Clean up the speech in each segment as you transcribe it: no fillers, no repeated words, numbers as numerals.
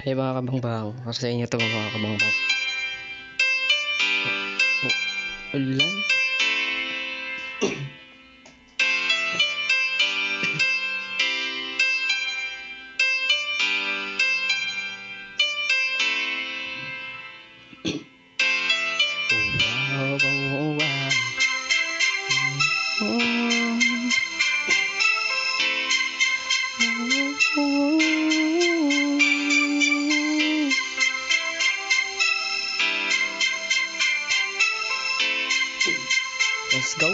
Hey mga kabangbang, para sa inyo to mga kabangbang. Ulan? Wow, wow, wow. Let's go.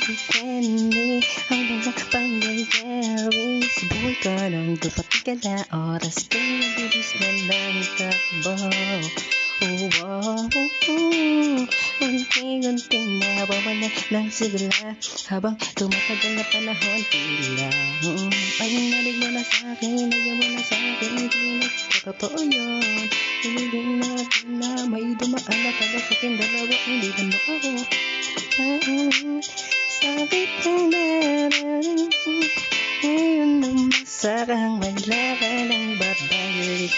Depende ang mga pangyayari sa buhay ko nung dumating ka na oras ko nabilis na lang takbo. Unti-unting nawawala ng sigla habang tumatagal na panahon tila ay narinig mo na sa'kin, nagyan mo na sa'kin, hindi nagkatotoo yun. Hindi natin na may dumaan na pala sa'kin dalawa, hindi na mo ako. Sabi ko meron, ngayon namasarang wala ka ng babalik.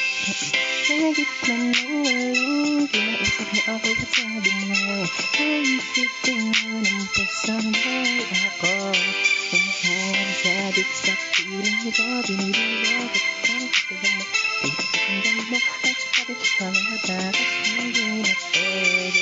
Sa gitna ng walang kinausap mo ako at sabi mo naisip ko ng pasanay ako. Sabi sa piling ko, binibiyak at ang katagal mo, pinagpakinggan mo at sabi pala takas hindi na pwede.